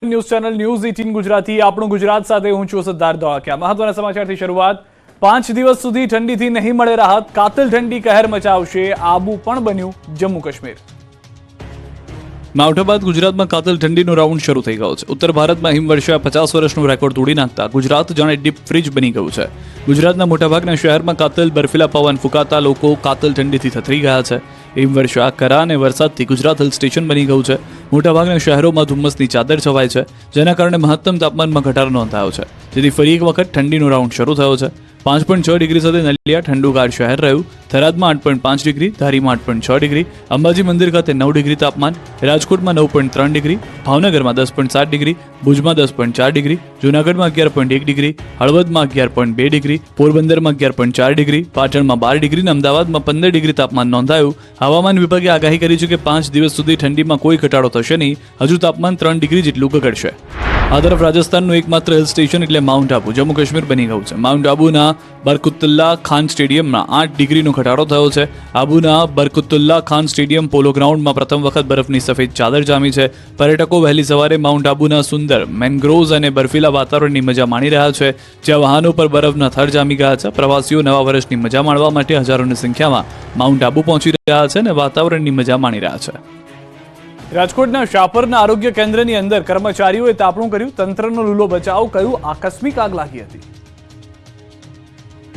News channel news 18 Gujarati આપણું ગુજરાત સાથે હું છું સિદ્ધાર્થ ધોળકિયા। મહત્વના સમાચારથી શરૂઆત। 5 દિવસ સુધી ઠંડીથી નહીં મળે રાહત, કાતિલ ઠંડી કહેર મચાવશે, આબુ પણ બન્યું જમ્મુ કાશ્મીર। માવઠા બાદ ગુજરાતમાં કાતિલ ઠંડીનો રાઉન્ડ શરૂ થઈ ગયો છે। ઉત્તર ભારતમાં હિમવર્ષા 50 વર્ષનો રેકોર્ડ તોડી નાખતા ગુજરાત જાણે ડીપ ફ્રીજ બની ગયું છે। ગુજરાતના મોટાભાગના શહેરમાં કાતિલ બર્ફીલા પવન ફૂંકાતા લોકો કાતિલ ઠંડીથી થથરી ગયા છે। હિમવર્ષા, કરા અને વરસાદથી ગુજરાત હિલ સ્ટેશન બની ગયું છે। મોટાભાગના શહેરોમાં ધુમ્મસની ચાદર છવાય છે, જેના કારણે મહત્તમ તાપમાનમાં ઘટાડો નોંધાયો છે, જેથી ફરી એક વખત ઠંડીનો રાઉન્ડ શરૂ થયો છે। 5.6 ડિગ્રી સાથે નલિયા ઠંડુગાર શહેર રહ્યું। થરાદમાં 8.5 ડિગ્રી, ધારીમાં 8.6 ડિગ્રી, અંબાજી મંદિર ખાતે 9 ડિગ્રી તાપમાન, રાજકોટમાં 9.3 ડિગ્રી, ભાવનગરમાં 10.7 ડિગ્રી, ભુજમાં 10.4 ડિગ્રી, જૂનાગઢમાં 11.1 ડિગ્રી, હળવદમાં 11.2 ડિગ્રી, પોરબંદરમાં 11.4 ડિગ્રી, પાટણમાં 12 ડિગ્રી અને અમદાવાદમાં 15 ડિગ્રી તાપમાન નોંધાયું। હવામાન વિભાગે આગાહી કરી છે કે 5 દિવસ સુધી ઠંડીમાં કોઈ ઘટાડો થશે નહીં, હજુ તાપમાન 3 ડિગ્રી જેટલું ગગડશે। આ તરફ રાજસ્થાનનું એકમાત્ર હિલ સ્ટેશન એટલે માઉન્ટ આબુ જમ્મુ કાશ્મીર બની ગયું છે। માઉન્ટ આબુના બરકતુલ્લા ખાન સ્ટેડિયમમાં 8 ડિગ્રીનો ઘટાડો થયો છે। આબુના બરકતુલ્લા ખાન સ્ટેડિયમ પોલો ગ્રાઉન્ડમાં પ્રથમ વખત બરફની સફેદ ચાદર જામી છે। પર્યટકો વહેલી સવારે માઉન્ટ આબુના સુંદર મેનગ્રોવ્સ અને બર્ફીલા વાતાવરણની મજા માણી રહ્યા છે, જ્યાં વાહનો પર બરફના થર જામી ગયા છે। પ્રવાસીઓ નવા વર્ષની મજા માણવા માટે હજારોની સંખ્યામાં માઉન્ટ આબુ પહોંચી રહ્યા છે અને વાતાવરણની મજા માણી રહ્યા છે। રાજકોટના શાપરના આરોગ્ય કેન્દ્રની અંદર કર્મચારીઓએ તાપણું કર્યું, તંત્રનો લૂલો બચાવ, કહ્યું આકસ્મિક આગ લાગી હતી।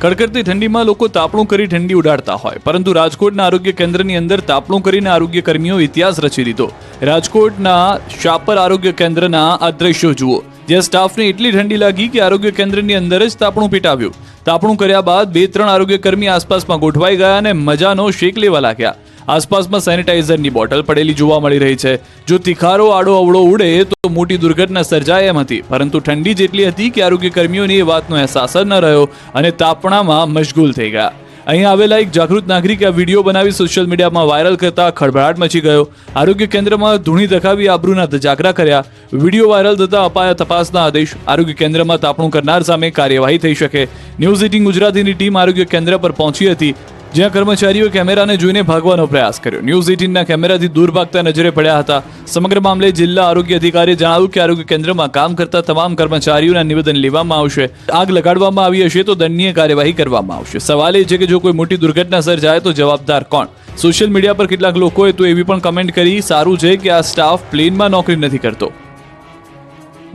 કડકડતી ઠંડીમાં લોકો તાપણું કરી ઠંડી ઉડાડતા હોય, પરંતુ રાજકોટના આરોગ્ય કેન્દ્રની અંદર તાપણું કરીને આરોગ્ય કર્મીઓ ઇતિહાસ રચી દીધો। રાજકોટના શાપર આરોગ્ય કેન્દ્રના આ દ્રશ્યો જુઓ, જ્યાં સ્ટાફને એટલી ઠંડી લાગી કે આરોગ્ય કેન્દ્રની અંદર જ તાપણું પીટાવ્યું। તાપણું કર્યા બાદ 2-3 આરોગ્ય કર્મી આસપાસમાં ગોઠવાઈ ગયા અને મજાનો શેક લેવા લાગ્યા। આસપાસમાં સેનિટાઈઝરની બોટલ પડેલી જોવા મળી રહી છે। જો તિખારો આડો અવળો ઉડે તો મોટી દુર્ઘટના સર્જાય એમ હતી, પરંતુ ઠંડી જેટલી હતી કે આરોગ્ય કર્મીઓને એ વાતનો અહેસાસ જ ન રહ્યો અને તાપણામાં મશગુલ થઈ ગયા। અહીં આવેલા એક જાગૃત નાગરિકે આ વિડીયો બનાવી સોશિયલ મીડિયામાં વાયરલ કરતા ખળભળાટ મચી ગયો। આરોગ્ય કેન્દ્રમાં ધૂણી દખાવી આબરૂના ધજાગરા કર્યા। વિડીયો વાયરલ થતા અપાયા તપાસના આદેશ। આરોગ્ય કેન્દ્રમાં તાપણું કરનાર સામે કાર્યવાહી થઈ શકે। ન્યૂઝ 18 ગુજરાતીની ટીમ આરોગ્ય કેન્દ્ર પર પહોંચી હતી, જ્યાં કર્મચારીઓ કેમેરાને જોઈને ભાગવાનો પ્રયાસ કર્યો। ન્યૂઝ 18ના કેમેરાથી દૂર ભાગતા નજરે પડ્યા હતા। સમગ્ર મામલે જિલ્લા આરોગ્ય અધિકારીએ જણાવ્યું કે આરોગ્ય કેન્દ્રમાં કામ કરતા તમામ કર્મચારીઓના નિવેદન લેવામાં આવશે। આગ લગાડવામાં આવી હશે તો દંડનીય કાર્યવાહી કરવામાં આવશે। સવાલ એ છે કે જો કોઈ મોટી દુર્ઘટના સર્જાય તો જવાબદાર કોણ? સોશિયલ મીડિયા પર કેટલાક લોકોએ તો એવી પણ કમેન્ટ કરી, સારું છે કે આ સ્ટાફ પ્લેનમાં નોકરી નથી કરતો।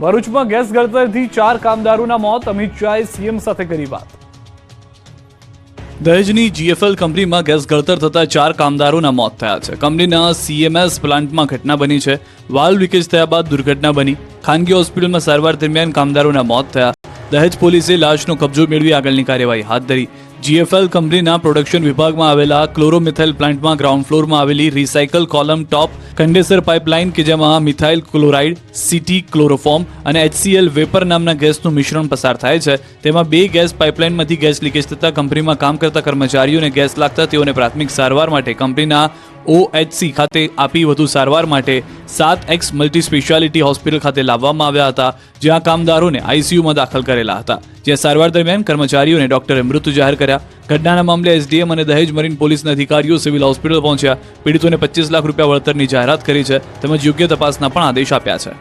ભરૂચમાં ગેસ ગળતરથી 4 કામદારોના મોત, અમિત શાહે સીએમ સાથે કરી વાત। દહેજની જીએફએલ કંપનીમાં ગેસ ગળતર થતા 4 કામદારોના મોત થયા છે। કંપનીના સીએમએસ પ્લાન્ટમાં ઘટના બની છે। વાલ્વ લીકેજ થયા બાદ દુર્ઘટના બની। ખાનગી હોસ્પિટલમાં સારવાર દરમિયાન કામદારોના મોત થયા। દહેજ પોલીસે લાશનો કબજો મેળવી આગળની કાર્યવાહી હાથ ધરી। જીએફએલ કંપનીના પ્રોડક્શન વિભાગમાં આવેલા ક્લોરોમિથાઇલ પ્લાન્ટમાં ગ્રાઉન્ડ ફ્લોરમાં આવેલી રિસાયકલ કોલમ ટોપ કન્ડેન્સર પાઇપલાઇન કે જેમાં મિથાઇલ ક્લોરાઇડ, સીટી ક્લોરોફોર્મ અને HCl વેપર નામના ગેસનું મિશ્રણ પસાર થાય છે, તેમાં 2 ગેસ પાઇપલાઇનમાંથી ગેસ લીકેજ થતાં કંપનીમાં કામ કરતા કર્મચારીઓને ગેસ લાગતા તેઓને પ્રાથમિક સારવાર માટે કંપનીના OHC ખાતે આપી વધુ સારવાર માટે 7X મલ્ટી સ્પેશિયાલિટી હોસ્પિટલ ખાતે લાવવામાં આવ્યા હતા, જ્યાં કામદારોને આઈસીયુમાં દાખલ કરેલા હતા, જ્યાં સારવાર દરમિયાન કર્મચારીઓને ડોક્ટરે મૃત જાહેર કર્યા। ઘટનાના મામલે એસડીએમ અને દહેજ મરીન પોલીસના અધિકારીઓ સિવિલ હોસ્પિટલ પહોંચ્યા। પીડિતોને 25 લાખ રૂપિયા વળતરની જાહેરાત કરી છે, તેમજ યોગ્ય તપાસના પણ આદેશ આપ્યા છે।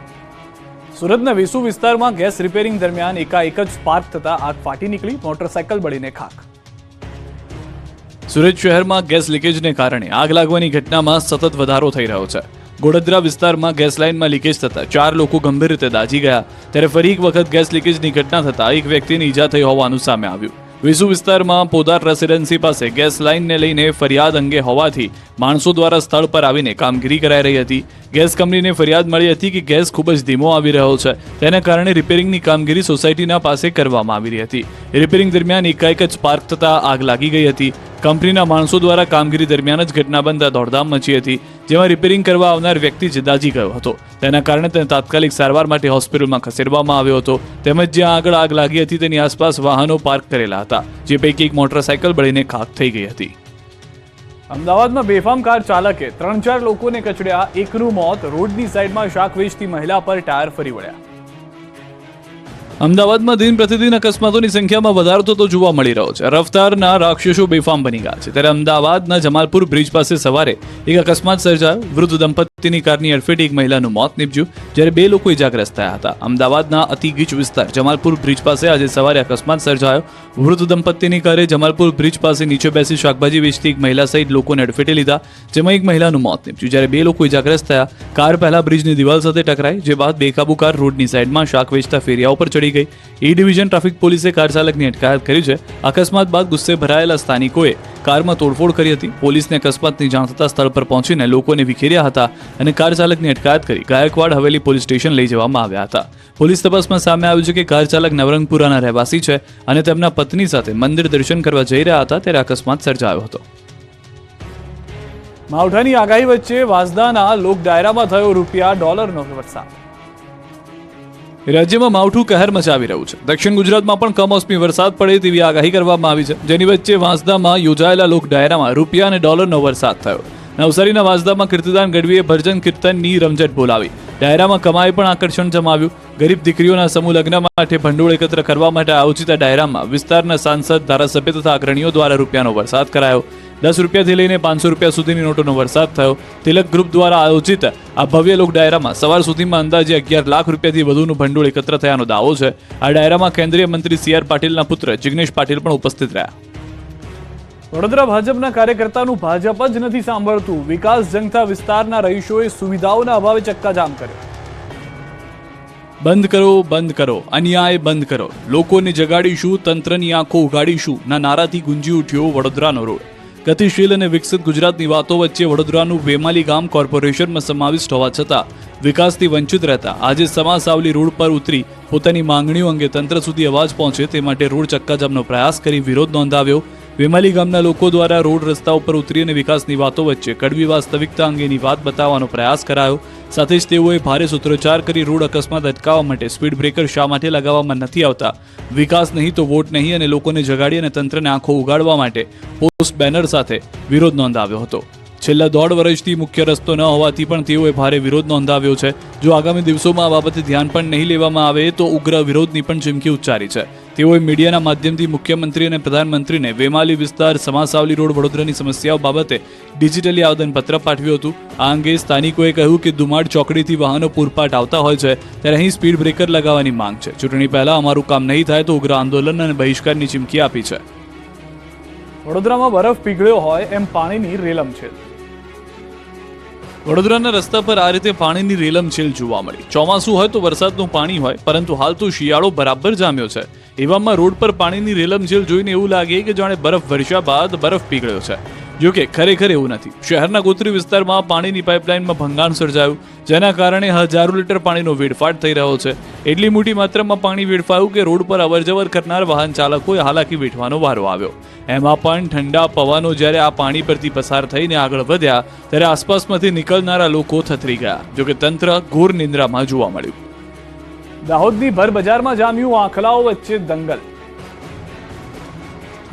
સુરતના વેસુ વિસ્તારમાં ગેસ રિપેરિંગ દરમિયાન એકાએક જ સ્પાર્ક થતા આગ ફાટી નીકળી, મોટરસાયકલ બળીને ખાખ। સુરત શહેરમાં ગેસ લીકેજને કારણે આગ લાગવાની ઘટનામાં સતત વધારો થઈ રહ્યો છે। ગોડદરા વિસ્તારમાં ગેસ લાઇનમાં લીકેજ થતા 4 લોકો ગંભીર રીતે દાઝી ગયા, ત્યારે ફરી એક વખત ગેસ લીકેજની ઘટના થતા એક વ્યક્તિને ઈજા થઈ હોવાનું સામે આવ્યું। વેસુ વિસ્તારમાં પોદાર રેસિડેન્સી પાસે ગેસ લાઇનને લઈને ફરિયાદ અંગે હોવાથી માણસો દ્વારા સ્થળ પર આવીને કામગીરી કરાઈ રહી હતી। ગેસ કંપનીને ફરિયાદ મળી હતી કે ગેસ ખૂબ જ ધીમો આવી રહ્યો છે, તેના કારણે રિપેરિંગની કામગીરી સોસાયટીના પાસે કરવામાં આવી રહી હતી। રિપેરિંગ દરમિયાન એકાએક જ સ્પાર્ક થતા આગ લાગી ગઈ હતી। કંપનીના માણસો દ્વારા કામગીરી દરમિયાન જ ઘટના બનતા દોડધામ મચી હતી, જેમાં રિપેરિંગ કરવા આવનાર વ્યક્તિ જ દાઝી ગયો હતો। તેના કારણે તેને તાત્કાલિક સારવાર માટે હોસ્પિટલમાં ખસેડવામાં આવ્યો હતો, તેમજ જ્યાં આગળ આગ લાગી હતી તેની આસપાસ વાહનો પાર્ક કરેલા હતા, જે પૈકી એક મોટરસાયકલ બળીને ખાખ થઈ ગઈ હતી। અમદાવાદમાં બેફામ કાર ચાલકે 3-4 લોકોને કચડ્યા, એકનું મોત। રોડની સાઈડમાં શાક વેચતી મહિલા પર ટાયર ફરી વળ્યા। અમદાવાદમાં દિન પ્રતિદિન અકસ્માતોની સંખ્યામાં વધારો થતો જોવા મળી રહ્યો છે. રફતારના રાક્ષસો બેફામ બની ગયા છે. ત્યારે અમદાવાદના જમાલપુર બ્રિજ પાસે સવારે એક અકસ્માત સર્જાયો. વૃદ્ધ દંપતીની કારની અડફેટે એક મહિલાનું મોત નીપજ્યું, જ્યારે 2 લોકો ઇજાગ્રસ્ત થયા હતા. અમદાવાદના અતિ ગીચ વિસ્તાર જમાલપુર બ્રિજ પાસે આજે સવારે અકસ્માત સર્જાયો. વૃદ્ધ દંપતીની કારે જમાલપુર બ્રિજ પાસે નીચે બેસી શાકભાજી વેચતી એક મહિલા સહિત લોકોને અડફેટે લીધા, જેમાં એક મહિલાનું મોત નીપજ્યું, જ્યારે 2 લોકો ઇજાગ્રસ્ત થયા. કાર પહેલા બ્રિજની દિવાલ સાથે ટકરાઈ, જે બાદ બેકાબુ કાર રોડની સાઈડમાં શાક વેચતા ફેરિયાઓ પર ચડી ગઈ. ઈ ડિવિઝન ટ્રાફિક પોલીસે કાર ચાલકની અટકાયત કરી છે. અકસ્માત બાદ ગુસ્સે ભરાયેલા સ્થાનિકોએ કારમાં તોડફોડ કરી હતી. પોલીસને અકસ્માતની જાણ થતાં સ્થળ પર પહોંચીને લોકોને વિખેર્યા હતા અને કાર ચાલકની અટકાયત કરી ગાયકવાડ હવેલી પોલીસ સ્ટેશન લઈ જવામાં આવ્યા હતા. પોલીસ તપાસમાં સામે આવ્યું છે કે કાર ચાલક નવરંગપુરાના રહેવાસી છે અને તેમના પત્ની સાથે મંદિર દર્શન કરવા જઈ રહ્યા હતા ત્યારે અકસ્માત સર્જાયો હતો. માવઠાની આગાહી વચ્ચે વાંસદાના લોક ડાયરામાં થયો $1 વરસાદ. રાજ્યમાં માવઠું કહેર મચાવી રહ્યું છે. દક્ષિણ ગુજરાતમાં પણ કમોસમી વરસાદ પડે તેવી આગાહી કરવામાં આવી છે, જેની વચ્ચે વાંસદામાં યોજાયેલા લોક ડાયરામાં રૂપિયા અને $નો વરસાદ થયો. નવસારીના વાંસદામાં કીર્તિદાન ગઢવીએ ભજન કીર્તનની રમઝટ બોલાવી. ડાયરામાં કમાઈ પણ આકર્ષણ જમાવ્યું. ગરીબ દીકરીઓના સમૂહ લગ્ન માટે ભંડોળ એકત્ર કરવા માટે આયોજિત ડાયરામાં વિસ્તારના સાંસદ, ધારાસભ્ય તથા અગ્રણીઓ દ્વારા રૂપિયાનો વરસાદ કરાયો. 10 રૂપિયાથી લઈને 500 રૂપિયા સુધીની નોટોનો વરસાદ થયો. તિલક ગ્રુપ દ્વારા આયોજિત આ ભવ્ય લોક ડાયરામાં સવાર સુધીમાં અંદાજે 11 લાખ રૂપિયાથી વધુનું ભંડોળ એકત્ર થયાનો દાવો છે. આ ડાયરામાં કેન્દ્રીય મંત્રી CR પાટીલના પુત્ર જિગ્નેશ પાટીલ પણ ઉપસ્થિત રહ્યા. વડોદરા ભાજપના કાર્યકર્તાનું ભાજપ જ નથી સાંભળતું. વિકાસ જંગતા વિસ્તારના રહીશોએ સુવિધાઓના અભાવે ચક્કાજામ કર્યો. બંધ કરો, બંધ કરો, અન્યાય બંધ કરો, લોકોને જગાડીશું, તંત્રની આંખો ઉગાડીશું ના નારાથી ગુંજી ઉઠ્યો વડોદરાનો રોડ. ગતિશીલ અને વિકસિત ગુજરાતની વાતો વચ્ચે વડોદરાનું વેમાલી ગામ કોર્પોરેશનમાં સમાવિષ્ટ હોવા છતાં વિકાસથી વંચિત રહેતા આજે સમાસાવલી રોડ પર ઉતરી પોતાની માંગણીઓ અંગે તંત્ર સુધી અવાજ પહોંચે તે માટે રોડ ચક્કાજામનો પ્રયાસ કરી વિરોધ નોંધાવ્યો. વેમાલી ગામના લોકો દ્વારા રોડ રસ્તા ઉપર ઉતરી અને વિકાસની વાતો વચ્ચે કડવી વાસ્તવિકતા અંગેની વાત બતાવવાનો પ્રયાસ કરાયો. સાથે જ તેઓએ ભારે સૂત્રોચ્ચાર કરી રોડ અકસ્માત અટકાવવા માટે સ્પીડ બ્રેકર શા માટે લગાવવામાં નથી આવતા, વિકાસ નહીં તો વોટ નહીં અને લોકોને જગાડી અને તંત્રને આંખો ઉગાડવા માટે પોસ્ટ બેનર સાથે વિરોધ નોંધાવ્યો હતો. છેલ્લા 1.5 વર્ષથી મુખ્ય રસ્તો ન હોવાથી પણ તેઓએ ભારે વિરોધ નોંધાવ્યો છે. જો આગામી દિવસોમાં આ બાબતે ધ્યાન પણ નહીં લેવામાં આવે તો ઉગ્ર વિરોધની પણ ચીમકી ઉચ્ચારી છે. તેઓએ મીડિયાના માધ્યમથી મુખ્યમંત્રી અને પ્રધાનમંત્રીને વેમાલી વિસ્તાર, સમાસાવલી રોડ, વડોદરાની સમસ્યાઓ બાબતે ડિજિટલી આવેદનપત્ર પાઠવ્યું હતું. આ અંગે સ્થાનિકોએ કહ્યું કે દુમાડ ચોકડીથી વાહનો પૂરપાટ આવતા હોય છે ત્યારે અહીં સ્પીડ બ્રેકર લગાવવાની માંગ છે. ચૂંટણી પહેલા અમારું કામ નહીં થાય તો ઉગ્ર આંદોલન અને બહિષ્કારની ચીમકી આપી છે. વડોદરામાં બરફ પીગળ્યો હોય એમ પાણીની રેલમછેલ. વડોદરાના રસ્તા પર આ રીતે પાણીની રેલમછેલ જોવા મળી. ચોમાસું હોય તો વરસાદનું પાણી હોય, પરંતુ હાલ તો શિયાળો બરાબર જામ્યો છે. એવામાં રોડ પર પાણીની રેલમછેલ જોઈને એવું લાગે કે જાણે બરફ વર્ષા બાદ બરફ પીગળ્યો છે. જો કે ખરેખર એવું નથી. શહેરના ગોત્રી વિસ્તારમાં પાણીની પાઇપલાઇનમાં ભંગાણ સર્જાયું, જેના કારણે હજારો લીટર પાણીનો વેડફાટ થઈ રહ્યો છે. એટલી મોટી માત્રામાં પાણી વેડફાયું કે રોડ પર અવરજવર કરનાર વાહન ચાલકોએ હાલાકી વેઠવાનો વારો આવ્યો. એમાં પણ ઠંડા પવનો જ્યારે આ પાણી પરથી પસાર થઈને આગળ વધ્યા ત્યારે આસપાસમાંથી નીકળનારા લોકો થથરી ગયા. જોકે તંત્ર ઘોર નિંદ્રામાં જોવા મળ્યું. દાહોદની ભર બજારમાં જામ્યું આંખલાઓ વચ્ચે દંગલ.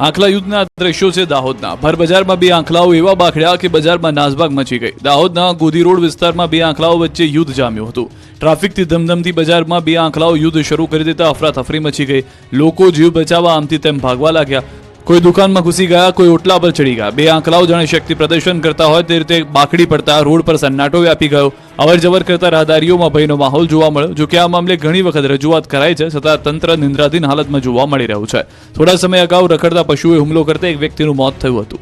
આંખલા યુદ્ધના દ્રશ્યો છે દાહોદના. ભર બજારમાં 2 આંખલાઓ એવા બાખડ્યા કે બજારમાં નાસભાગ મચી ગઈ. દાહોદના ગોધી રોડ વિસ્તારમાં 2 આંખલાઓ વચ્ચે યુદ્ધ જામ્યું હતું. ટ્રાફિકથી ધમધમતી બજારમાં 2 આંખલાઓ યુદ્ધ શરૂ કરી દેતા અફરાતફરી મચી ગઈ. લોકો જીવ બચાવવા આમથી તેમ ભાગવા લાગ્યા. કોઈ દુકાનમાં ઘૂસી ગયા, કોઈ ઓટલા પર ચડી ગયા. 2 આંખલાઓ જાણે શક્તિ પ્રદર્શન કરતા હોય તે રીતે બાખડી પડતા રોડ પર સન્નાટો વ્યાપી ગયો. અવર જવર કરતા રાહદારીઓમાં ભયનો માહોલ જોવા મળ્યો. જો કે આ મામલે ઘણી વખત રજૂઆત કરાઈ છે, છતાં તંત્ર નિંદ્રાધીન હાલતમાં જોવા મળી રહ્યું છે. થોડા સમય અગાઉ રખડતા પશુએ હુમલો કરતા એક વ્યક્તિનું મોત થયું હતું.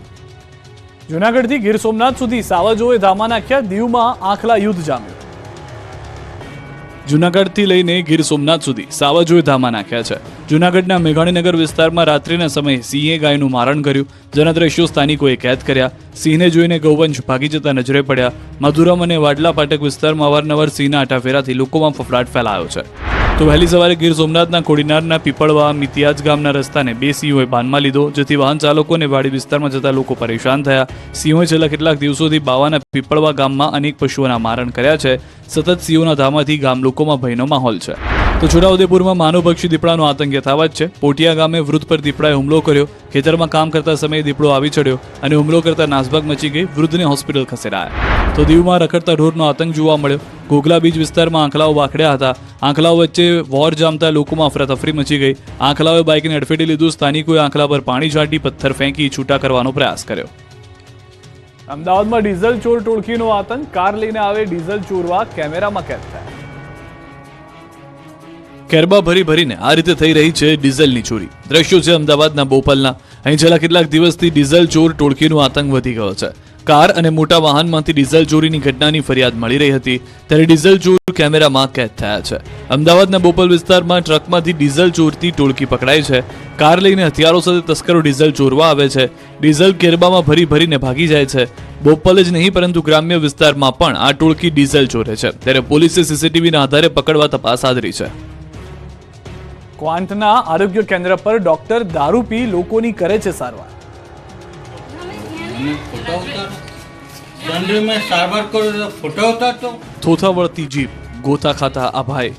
જૂનાગઢથી ગીર સોમનાથ સુધી સાવજોએ ધામા નાખ્યા. દીવમાં આંખલા યુદ્ધ જામ્યું. જૂનાગઢથી લઈને ગીર સોમનાથ સુધી સાવજોએ ધામા નાખ્યા છે. જૂનાગઢના મેઘાણીનગર વિસ્તારમાં રાત્રિના સમયે સિંહે ગાયનું મારણ કર્યું, જેના દ્રશ્યો સ્થાનિકોએ કેદ કર્યા. સિંહને જોઈને ગૌવંશ ભાગી જતા નજરે પડ્યા. મધુરમ અને વાડલા પાટક વિસ્તારમાં અવારનવાર સિંહના આટાફેરાથી લોકોમાં ફફડાટ ફેલાયો છે. તો વહેલી સવારે ગીર સોમનાથના કોડીનારના પીપળવા મિતિયાજ ગામના રસ્તાને 2 સિંહોએ બાનમાં લીધો, જેથી વાહન ચાલકો અને વાડી વિસ્તારમાં જતા લોકો પરેશાન થયા. સિંહોએ છેલ્લા કેટલાક દિવસોથી બાવાના પીપળવા ગામમાં અનેક પશુઓના મારણ કર્યા છે. સતત સિંહોના ધામાથી ગામ લોકોમાં ભયનો માહોલ છે. તો તો છોટાઉદેપુરમાં માનવભક્ષી દીપડાનો આતંક યથાવત છે. પોટિયા ગામે વૃદ્ધ પર દીપડાએ હુમલો કર્યો. ખેતરમાં કામ કરતા સમયે દીપડો આવી ચડ્યો અને હુમલો કરતા નાસભાગ મચી ગઈ. વૃદ્ધને હોસ્પિટલ ખસેડાયા. તો દીવમાં રખડતા ઢોરનો આતંક જોવા મળ્યો. ઘોઘલા બીચ વિસ્તારમાં આંખલાઓ વાખડ્યા હતા. આંખલાઓ વચ્ચે વોર જામતા લોકોમાં અફરાતફરી મચી ગઈ. આંખલાઓએ બાઇકને અડફેટે લીધું. સ્થાનિકોએ આંખલા પર પાણી છાંટી પથ્થર ફેંકી છૂટા કરવાનો પ્રયાસ કર્યો. અમદાવાદમાં ડીઝલ ચોર ટોળકીનો આતંક. કાર લઈને આવે ડીઝલ ચોરવા કેમેરામાં કેદ થયા. કેરબા ભરીને આ રીતે થઈ રહી છે ડીઝલની ચોરી. દ્રશ્યો છે અમદાવાદના બોપલના. અહીં છેલ્લા કેટલાક દિવસથી ડીઝલ ચોર ટોળકીનો આતંક વધી ગયો છે. કાર અને મોટા વાહનમાંથી ડીઝલ ચોરીની ઘટનાની ફરિયાદ મળી રહી હતી ત્યારે ડીઝલ ચોર કેમેરામાં કેદ થયા છે. અમદાવાદના બોપલ વિસ્તારમાં ટ્રકમાંથી ડીઝલ ચોરતી ટોળકી પકડાઈ છે. કાર લઈને હથિયારો સાથે તસ્કરો ડીઝલ ચોરવા આવે છે. ડીઝલ કેરબામાં ભરીને ભાગી જાય છે. બોપલ જ નહીં પરંતુ ગ્રામ્ય વિસ્તારમાં પણ આ ટોળકી ડીઝલ ચોરે છે. ત્યારે પોલીસે સીસીટીવીના આધારે પકડવા તપાસ હાથ છે. ક્વાંટના આરોગ્ય કેન્દ્ર પર ડોક્ટર દારૂ પી લોકોની કરે છે સારવાર. થોથા વળતી જીભ, ગોતા ખાતા આ ભાઈ,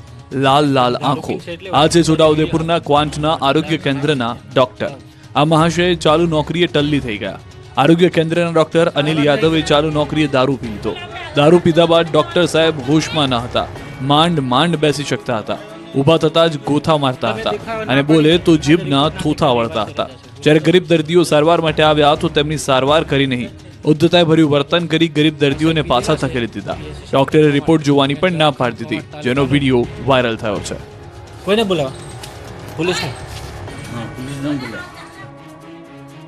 લાલ આંખો. આ છે છોટાઉદેપુરના ક્વાંટના આરોગ્ય કેન્દ્રના ડોક્ટર. આ મહાશય ચાલુ નોકરીએ ટલ્લી થઈ ગયા. આરોગ્ય કેન્દ્રના ડોક્ટર અનિલ યાદવે ચાલુ નોકરીએ દારૂ પી લીધો. દારૂ પીધા બાદ ડોક્ટર સાહેબ હોશમાં ન હતા. માંડ બેસી શકતા હતા. ઊભા થતા જ ગોથા મારતા હતા અને બોલે તો જીભના થોથા વળતા હતા. જ્યારે ગરીબ દર્દીઓ સારવાર માટે આવ્યા તો તેમની સારવાર કરી નહીં. ઉદ્ધતાએ ભર્યું વર્તન કરી ગરીબ દર્દીઓને પાછા ધકેલી દીધા. ડોક્ટરે રિપોર્ટ જોવાની પણ ના પાડી દીધી, જેનો વિડીયો વાયરલ થયો છે. કોઈને બોલાવો, પોલીસને.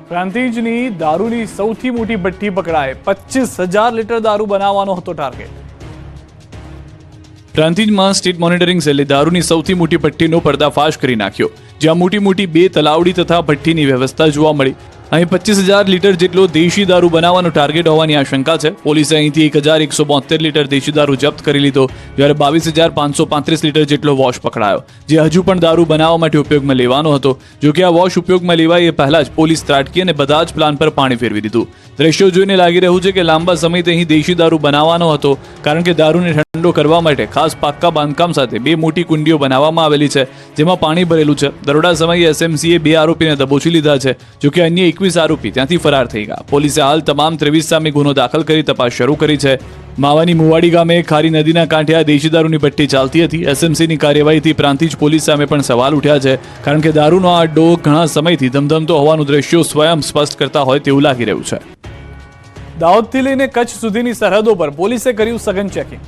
પ્રાંતિજની દારૂની સૌથી મોટી ભઠ્ઠી પકડાય. 25,000 લીટર દારૂ બનાવવાનો હતો ટાર્ગેટ. પ્રાંતિજમાં સ્ટેટ મોનિટરિંગ સેલે દારૂની સૌથી મોટી ભઠ્ઠીનો પર્દાફાશ કરી નાખ્યો, જ્યાં મોટી 2 તલાવડી તથા ભઠ્ઠીની વ્યવસ્થા જોવા મળી. અહીં 25,000 લીટર જેટલો દેશી દારૂ બનાવવાનો ટાર્ગેટ હોવાની આશંકા છે. પોલીસે અહીંથી 1,172 લીટર દેશી દારૂ જપ્ત કરી લીધો, જ્યારે 22,535 લીટર જેટલો વોશ પકડાયો, જે હજુ પણ દારૂ બનાવવા માટે ઉપયોગમાં લેવાનો હતો. જોકે આ વોશ ઉપયોગમાં લેવાય એ પહેલા જ પોલીસ ત્રાટકી અને બધા જ પ્લાન પર પાણી ફેરવી દીધું. દ્રશ્યો જોઈને લાગી રહ્યું છે કે લાંબા સમયથી અહીં દેશી દારૂ બનાવવાનો હતો, કારણ કે દારૂને ઠંડો કરવા માટે ખાસ પાક્કા બાંધકામ સાથે 2 મોટી કુંડીઓ બનાવવામાં આવેલી છે, જેમાં પાણી ભરેલું છે. દરોડા સમયે એસએમસીએ 2 આરોપીને દબોચી લીધા છે. જોકે અન્ય 21 આરોપી ત્યાંથી ફરાર થઈ ગયા. પોલીસે હાલ તમામ 23 સામે ગુનો દાખલ કરી તપાસ શરૂ કરી છે. માવાની મુવાડી ગામે ખારી નદીના કાંઠે આ દેશી દારૂની ભઠ્ઠી ચાલતી હતી. એસએમસીની કાર્યવાહીથી પ્રાંતિજ પોલીસ સામે પણ સવાલ ઉઠ્યા છે, કારણ કે દારૂનો આ અડ્ડો ઘણા સમયથી ધમધમતો હોવાનું દ્રશ્યો સ્વયં સ્પષ્ટ કરતા હોય તેવું લાગી રહ્યું છે. દાહોદથી લઈને કચ્છ સુધીની સરહદો પર પોલીસે કર્યું સઘન ચેકિંગ.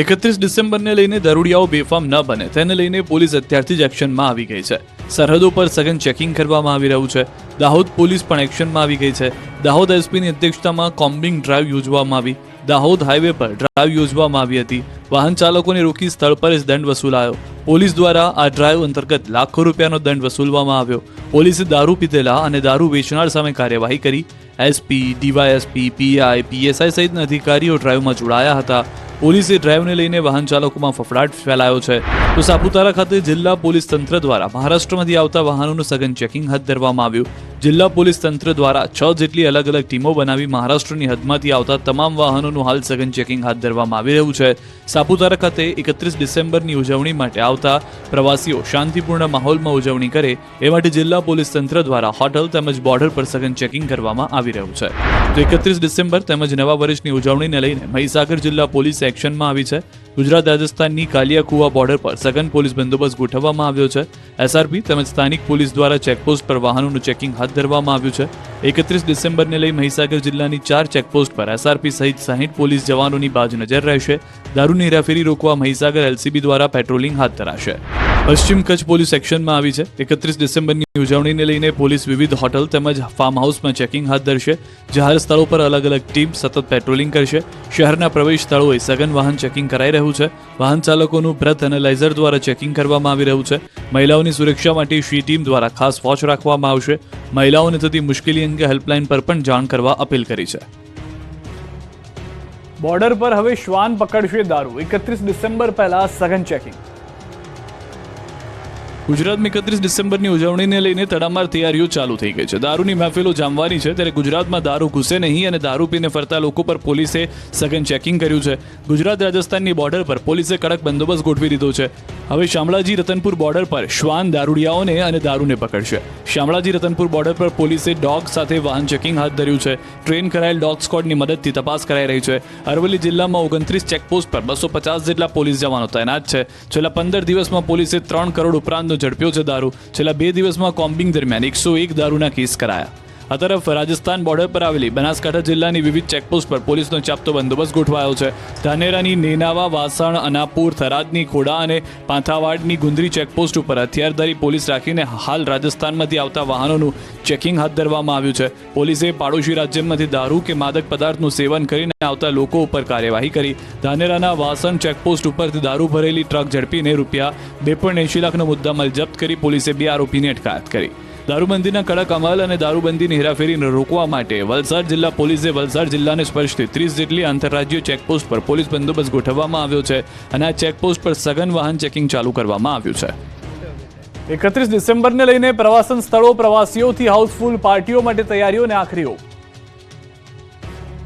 31 ડિસેમ્બરને લઈને દરોડિયાઓ બેફામ ન બને તેને લઈને પોલીસ અત્યારથી જ એક્શનમાં આવી ગઈ છે. સરહદો પર સઘન ચેકિંગ કરવામાં આવી રહ્યું છે. દાહોદ પોલીસ પણ એક્શનમાં આવી ગઈ છે. દાહોદ એસપીની અધ્યક્ષતામાં કોમ્બિંગ ડ્રાઈવ યોજવામાં આવી. દાહોદ હાઈવે પર ડ્રાઈવ યોજવામાં આવી હતી. વાહન ચાલકોને રોકી સ્થળ પર જ દંડ વસૂલાયો. પોલીસ દ્વારા આ ડ્રાઈવ અંતર્ગત લાખો રૂપિયાનો દંડ વસૂલવામાં આવ્યો. પોલીસે દારૂ પીધેલા અને દારૂ વેચનાર સામે કાર્યવાહી કરી. એસપી, ડીવાયએસપી, પીઆઈ, પીએસઆઈ સહિતના અધિકારીઓ ડ્રાઈવમાં જોડાયા હતા. પોલીસે ડ્રાઈવને લઈને વાહન ચાલકોમાં ફફડાટ ફેલાયો છે. તો સાપુતારા ખાતે જિલ્લા પોલીસ તંત્ર દ્વારા મહારાષ્ટ્રમાંથી આવતા વાહનોનું સઘન ચેકિંગ હાથ ધરવામાં આવ્યું. જિલ્લા પોલીસ તંત્ર દ્વારા 6 જેટલી અલગ ટીમો બનાવી મહારાષ્ટ્રની હદમાંથી આવતા તમામ વાહનોનું હાલ સઘન ચેકિંગ હાથ ધરવામાં આવી રહ્યું છે. સાપુતારા ખાતે 31 ડિસેમ્બરની ઉજવણી માટે આવતા પ્રવાસીઓ શાંતિપૂર્ણ માહોલમાં ઉજવણી કરે એ માટે જિલ્લા પોલીસ તંત્ર દ્વારા હોટલ તેમજ બોર્ડર પર સઘન ચેકિંગ કરવામાં આવી રહ્યું છે. તો 31 ડિસેમ્બર તેમજ નવા વર્ષની ઉજવણીને લઈને મહીસાગર જિલ્લા પોલીસ એક્શનમાં આવી છે. ગુજરાત રાજસ્થાનની કાલિયાકુવા બોર્ડર પર સઘન પોલીસ બંદોબસ્ત ગોઠવવામાં આવ્યો છે. એસઆરપી તેમજ સ્થાનિક પોલીસ દ્વારા ચેકપોસ્ટ પર વાહનોનું ચેકિંગ હાથ ધરવામાં આવ્યું છે. 31 ડિસેમ્બરને લઈ મહીસાગર જિલ્લાની 4 ચેકપોસ્ટ પર એસઆરપી સહિત 60 પોલીસ જવાનોની બાજ નજર રહેશે. દારૂની હેરાફેરી રોકવા મહીસાગર એલસીબી દ્વારા પેટ્રોલિંગ હાથ ધરાશે. પશ્ચિમ કચ્છ પોલીસ એક્શનમાં આવી છે. 31 ડિસેમ્બરની ઉજવણીને લઈને પોલીસ વિવિધ હોટલ તેમજ ફાર્મ હાઉસમાં ચેકિંગ હાથ ધરશે. જાહેર સ્થળો પર અલગ ટીમ સતત પેટ્રોલિંગ કરશે. શહેરના પ્રવેશ સ્થળોએ સઘન વાહન ચેકિંગ કરાઈ રહ્યું છે. વાહન ચાલકોનું બ્રેથ એનાલાઇઝર દ્વારા ચેકિંગ કરવામાં આવી રહ્યું છે. મહિલાઓની સુરક્ષા માટે શી ટીમ દ્વારા ખાસ વોચ રાખવામાં આવશે. મહિલાઓને થતી મુશ્કેલી અંગે હેલ્પલાઇન પર પણ જાણ કરવા અપીલ કરી છે. બોર્ડર પર હવે શ્વાન પકડશે દારૂ. 31 ડિસેમ્બર પહેલા સઘન ચેકિંગ. ગુજરાતમાં 31 ડિસેમ્બરની ઉજવણીને લઈને તડામાર તૈયારીઓ ચાલુ થઈ ગઈ છે. દારૂની મહેફિલો જામવાની છે, ત્યારે ગુજરાતમાં દારૂ ઘૂસે નહીં અને દારૂ પીને ફરતા લોકો પર પોલીસે સઘન ચેકિંગ કર્યું છે. ગુજરાત રાજસ્થાનની બોર્ડર પર પોલીસે કડક બંદોબસ્ત ગોઠવી દીધો છે. હવે શામળાજી રતનપુર બોર્ડર પર શ્વાન દારૂડિયાઓને અને દારૂને પકડશે. શામળાજી રતનપુર બોર્ડર પર પોલીસે ડોગ સાથે વાહન ચેકિંગ હાથ ધર્યું છે. ટ્રેન કરાયેલ ડોગ સ્ક્વોડની મદદથી તપાસ કરાઈ રહી છે. અરવલ્લી જિલ્લામાં 29 ચેકપોસ્ટ પર 250 જેટલા પોલીસ જવાનો તૈનાત છે. છેલ્લા 15 દિવસમાં પોલીસે 3 કરોડ ઉપરાંતનો ઝડપ્યો છે દારૂ. છેલ્લા 2 દિવસમાં કોમ્બિંગ દરમિયાન 101 દારૂના કેસ કરાયા. આ તરફ રાજસ્થાન બોર્ડર પર આવેલી બનાસકાંઠા જિલ્લાની વિવિધ ચેકપોસ્ટ પર પોલીસનો ચાપતો બંદોબસ્ત ગોઠવાયો છે. ધાનેરાની નેનાવા, વાસણ, અનાપુર, થરાદની ખોડા અને પાંથાવાડની ગુંદરી ચેકપોસ્ટ ઉપર હથિયારધારી પોલીસ રાખીને હાલ રાજસ્થાનમાંથી આવતા વાહનોનું ચેકિંગ હાથ ધરવામાં આવ્યું છે. પોલીસે પાડોશી રાજ્યમાંથી દારૂ કે માદક પદાર્થનું સેવન કરીને આવતા લોકો ઉપર કાર્યવાહી કરી. ધાનેરાના વાસણ ચેકપોસ્ટ ઉપરથી દારૂ ભરેલી ટ્રક ઝડપીને ₹2.80 લાખનો મુદ્દામાલ જપ્ત કરી પોલીસે 2 આરોપીની અટકાયત કરી. દારૂબંધીના કડક અમલ અને દારૂબંધીની હેરાફેરીને રોકવા માટે વલસાડ જિલ્લા પોલીસે વલસાડ જિલ્લાને સ્પર્શતી 30 જેટલી આંતરરાજ્ય ચેકપોસ્ટ પર પોલીસ બંદોબસ્ત ગોઠવવામાં આવ્યો છે અને આ ચેકપોસ્ટ પર સઘન વાહન ચેકિંગ ચાલુ કરવામાં આવ્યું છે. 31 ડિસેમ્બરને લઈને પ્રવાસન સ્થળો પ્રવાસીઓથી હાઉસફુલ, પાર્ટીઓ માટે તૈયારીઓને આખરી ઓપ.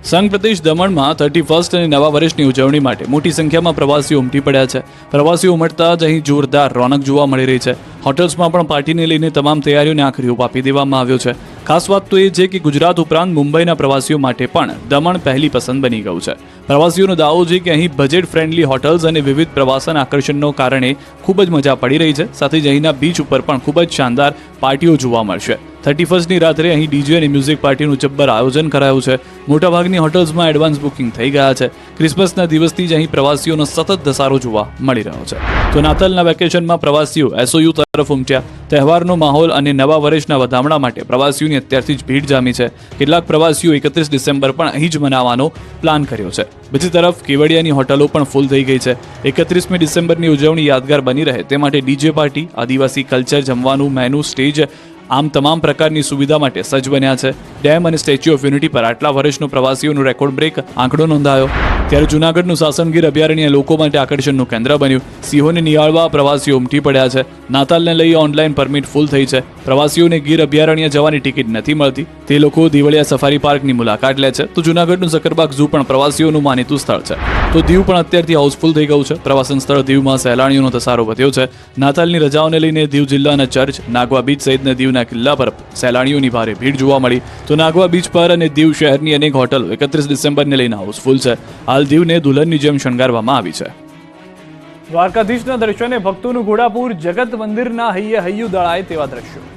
સંઘ પ્રદેશ દમણમાં 31 અને નવા વર્ષની ઉજવણી માટે મોટી સંખ્યામાં પ્રવાસીઓ ઉમટી પડ્યા છે. પ્રવાસીઓ ઉમટતા જ અહીં જોરદાર રોનક જોવા મળી રહી છે. હોટલ્સમાં પણ પાર્ટીને લઈને તમામ તૈયારીઓને આખરી ઓપ આપી દેવામાં આવ્યો છે. ખાસ વાત તો એ છે કે ગુજરાત ઉપરાંત મુંબઈના પ્રવાસીઓ માટે પણ દમણ પહેલી પસંદ બની ગયું છે. પ્રવાસીઓનો દાવો છે કે અહીં બજેટ ફ્રેન્ડલી હોટલ્સ અને વિવિધ પ્રવાસન આકર્ષણનો કારણે ખૂબ જ મજા પડી રહી છે. સાથે જ અહીંના બીચ ઉપર પણ ખૂબ જ શાનદાર પાર્ટીઓ જોવા મળશે. 31ની રાત્રે અહીં ડીજે અને મ્યુઝિક પાર્ટીનું જબ્બર આયોજન કરાયું છે. મોટાભાગની હોટલ્સમાં એડવાન્સ બુકિંગ થઈ ગયા છે. ક્રિસમસના દિવસથી જ અહીં પ્રવાસીઓનો સતત ધસારો જોવા મળી રહ્યો છે. તો નાતાલના વેકેશનમાં પ્રવાસીઓ એસઓયુ તરફ ઉમટ્યા. તહેવારનો માહોલ અને નવા વર્ષના વધામણા માટે પ્રવાસીઓની અત્યારથી જ ભીડ જામી છે. કેટલાક પ્રવાસીઓ 31 ડિસેમ્બર પણ અહીં જ મનાવવાનો પ્લાન કર્યો છે. બીજી તરફ કેવડિયાની હોટલો પણ ફૂલ થઈ ગઈ છે. 31મી ડિસેમ્બરની ઉજવણી યાદગાર બની રહે તે માટે ડીજે પાર્ટી, આદિવાસી કલ્ચર, જમવાનું, મેનુ, સ્ટેજ આમ તમામ પ્રકારની સુવિધા માટે સજ્જ બન્યા છે. ડેમ અને સ્ટેચ્યુ ઓફ યુનિટી પર આટલા વર્ષનો પ્રવાસીઓનો રેકોર્ડ બ્રેક આંકડો નોંધાયો. ત્યારે જૂનાગઢનું સાસણગીર અભયારણ્ય લોકો માટે આકર્ષણનું કેન્દ્ર બન્યું. સિંહોને નિહાળવા પ્રવાસીઓ ઉમટી પડ્યા છે. નાતાલને લઈ ઓનલાઈન પરમિટ ફૂલ થઈ છે. પ્રવાસીઓને ગીર અભયારણ્ય જવાની ટિકિટ નથી મળતી. તે લોકો દિવળિયા સફારી પાર્કની મુલાકાત લે છે. તો જૂનાગઢનું સકરબાગ ઝૂ પણ પ્રવાસીઓનું માનીતું સ્થળ છે. તો દીવ પણ અત્યારથી હાઉસફુલ થઈ ગયું છે. પ્રવાસન સ્થળ દીવમાં સહેલાણીઓનો ધસારો વધ્યો છે. નાતાલની રજાઓને લઈને દીવ જિલ્લાના ચર્ચ, નાગવા બીચ સહિતના દીવના કિલ્લા પર સહેલાણીઓની ભારે ભીડ જોવા મળી. તો નાગવા બીચ પર અને દીવ શહેરની અનેક હોટલો 31 ડિસેમ્બરને લઈને હાઉસફુલ છે. હાલ દીવને દુલ્હનની જેમ શણગારવામાં આવી છે. દ્વારકાધીશના દર્શને ભક્તોનું ઘોડાપુર, જગત મંદિરના હૈયે હૈયું દળાય તેવા દ્રશ્યો.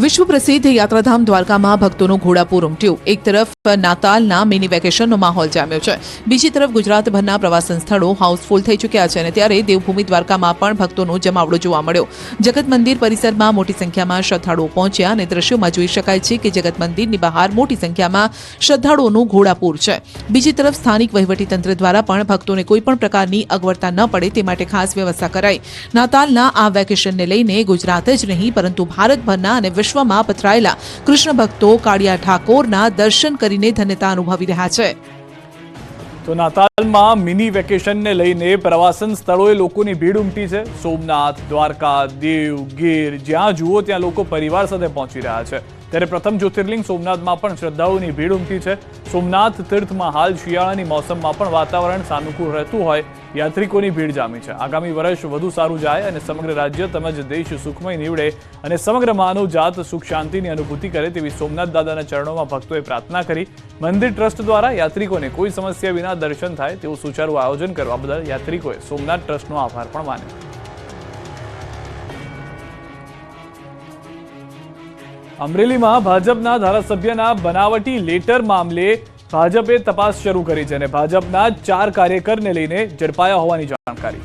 વિશ્વ પ્રસિદ્ધ યાત્રાધામ દ્વારકામાં ભક્તોનું ઘોડાપુર ઉમટ્યું. એક તરફ નાતાલના મિની વેકેશનનો માહોલ જામ્યો છે, બીજી તરફ ગુજરાતભરના પ્રવાસન સ્થળો હાઉસફુલ થઈ ચૂક્યા છે અને ત્યારે દેવભૂમિ દ્વારકામાં પણ ભક્તોનો જમાવડો જોવા મળ્યો. જગત મંદિર પરિસરમાં મોટી સંખ્યામાં શ્રદ્ધાળુઓ પહોંચ્યા અને દ્રશ્યોમાં જોઈ શકાય છે કે જગત મંદિરની બહાર મોટી સંખ્યામાં શ્રદ્ધાળુઓનું ઘોડાપુર છે. બીજી તરફ સ્થાનિક વહીવટીતંત્ર દ્વારા પણ ભક્તોને કોઈપણ પ્રકારની અગવડતા ન પડે તે માટે ખાસ વ્યવસ્થા કરાઈ. નાતાલના આ વેકેશનને લઈને ગુજરાત જ નહીં પરંતુ ભારતભરના અને વિશ્વમાં પથરાયેલા કૃષ્ણ ભક્તો કાળિયા ઠાકોરના દર્શન કરીને ધન્યતા અનુભવી રહ્યા છે. તો નાતાલમાં મિની વેકેશનને લઈને પ્રવાસન સ્થળોએ લોકોની ભીડ ઉમટી છે. સોમનાથ, દ્વારકા, દીવ, ગીર, જ્યાં જુઓ ત્યાં લોકો પરિવાર સાથે પહોંચી રહ્યા છે. ત્યારે પ્રથમ જ્યોતિર્લિંગ સોમનાથમાં પણ શ્રદ્ધાળુઓની ભીડ ઉમટી છે. સોમનાથ તીર્થમાં હાલ શિયાળાની મોસમમાં પણ વાતાવરણ સાનુકૂળ રહેતું હોય યાત્રિકોની ભીડ જામી છે. આગામી વર્ષ વધુ સારું જાય અને સમગ્ર રાજ્ય તેમજ દેશ સુખમય નીવડે અને સમગ્ર માનવ જાત સુખ શાંતિની અનુભૂતિ કરે તેવી સોમનાથ દાદાના ચરણોમાં ભક્તોએ પ્રાર્થના કરી. મંદિર ટ્રસ્ટ દ્વારા યાત્રિકોને કોઈ સમસ્યા વિના દર્શન થાય તેવું સુચારું આયોજન કરવા બદલ યાત્રિકોએ સોમનાથ ટ્રસ્ટનો આભાર પણ માન્યો. અમરેલીમાં ભાજપના ધારાસભ્યના બનાવટી લેટર મામલે ભાજપે તપાસ શરૂ કરી છે અને ભાજપના 4 કાર્યકરને લઈને ઝડપાયા હોવાની જાણકારી.